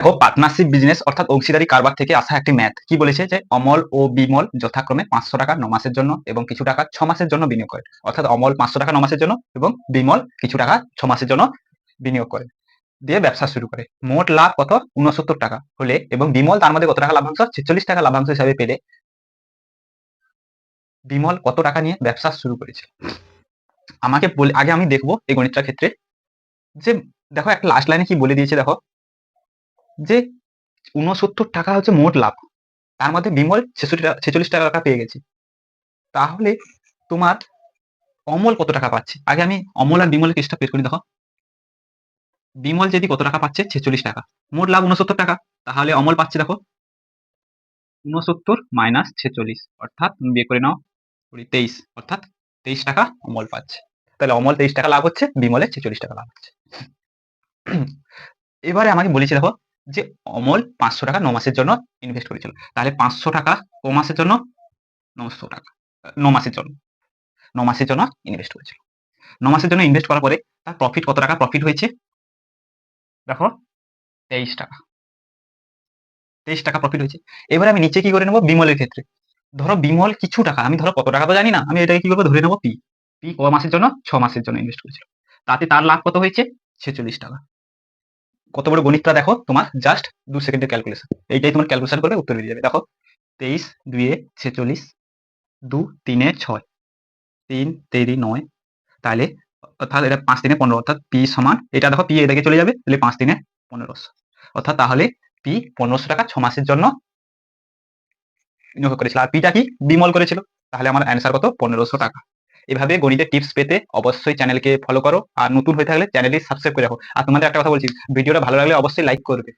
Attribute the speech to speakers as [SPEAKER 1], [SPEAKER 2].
[SPEAKER 1] দেখো partnership business অর্থাৎ অংশীদারি কারবার থেকে আসা একটি ম্যাথ কি বলেছে যে অমল ও বিমল যথাক্রমে 500 টাকা 9 মাসের জন্য এবং কিছু টাকা 6 মাসের জন্য বিনিয়োগ করে। অর্থাৎ অমল 500 টাকা 9 মাসের জন্য এবং বিমল কিছু টাকা 6 মাসের জন্য বিনিয়োগ করে, দিয়ে ব্যবসা শুরু করে। মোট লাভ কত? 69 টাকা হলে এবং বিমল তার মধ্যে কত টাকা লাভাংশ? 46 টাকা লাভাংশ হিসাবে পেলে বিমল কত টাকা নিয়ে ব্যবসা শুরু করেছে? আমাকে বলে আগে আমি দেখবো এই গণিতটার ক্ষেত্রে যে দেখো একটা লাস্ট লাইনে কি বলে দিয়েছে, দেখো যে 69 টাকা হচ্ছে মোট লাভ, তার মধ্যে বিমল 46 টাকা পেয়ে গেছে। তাহলে তোমার অমল কত টাকা পাচ্ছে? আগে আমি অমল আর বিমলের কেসটা বের করি। দেখো বিমল যদি কত টাকা পাচ্ছে? 46 টাকা, মোট লাভ 69 টাকা, তাহলে অমল পাচ্ছে দেখো 69 মাইনাস 46, অর্থাৎ তুমি বের করে নাও 23, অর্থাৎ 23 টাকা অমল পাচ্ছে। তাহলে অমল 23 টাকা লাভ হচ্ছে, বিমলের 46 টাকা লাভ হচ্ছে। এবারে আমাকে বলেছে দেখো যে অমল 500 টাকা 9 মাসের জন্য ইনভেস্ট করেছিল, তাহলে 500 টাকা ক মাসের জন্য? 900 টাকা 9 মাসের জন্য, 9 মাসের জন্য ইনভেস্ট করেছিল। 9 মাসের জন্য ইনভেস্ট করার পরে তার প্রফিট কত টাকা প্রফিট হয়েছে? দেখো 23 টাকা, 23 টাকা প্রফিট হয়েছে। এবারে আমি নিচে কি করে নেবো বিমলের ক্ষেত্রে? ধরো বিমল কিছু টাকা, আমি ধরো কত টাকা তো জানি না, আমি এটাকে কি করবো ধরে নেবো পি। পি ক মাসের জন্য? 6 মাসের জন্য ইনভেস্ট করেছিল, তাতে তার লাভ কত হয়েছে? 46 টাকা। কত বড় গণিতটা দেখো, তোমার জাস্ট 2 সেকেন্ডের ক্যালকুলেশন, এইটাই তোমার ক্যালকুলেশন করবে উত্তর বেরিয়ে যাবে। দেখো 23 2 46, 2 3 6, 3 3 9, তাহলে অর্থাৎ এটা 5 3 15, অর্থাৎ পি সমান এটা দেখো পি এদিকে চলে যাবে, তাহলে 5 3 1500, অর্থাৎ তাহলে পি 1500 টাকা 6 মাসের জন্য বিনিয়োগ করেছিল। আর পিটা কি? বিমল করেছিল। তাহলে আমার অ্যান্সার কত? 1500 টাকা। এভাবে গণিতের টিপস পেতে অবশ্যই চ্যানেলকে ফলো করো, আর নতুন হয়ে থাকলে চ্যানেলটি সাবস্ক্রাইব করে রাখো। আর তোমাদের একটা কথা বলছি, ভিডিওটা ভালো লাগলে অবশ্যই লাইক করবে।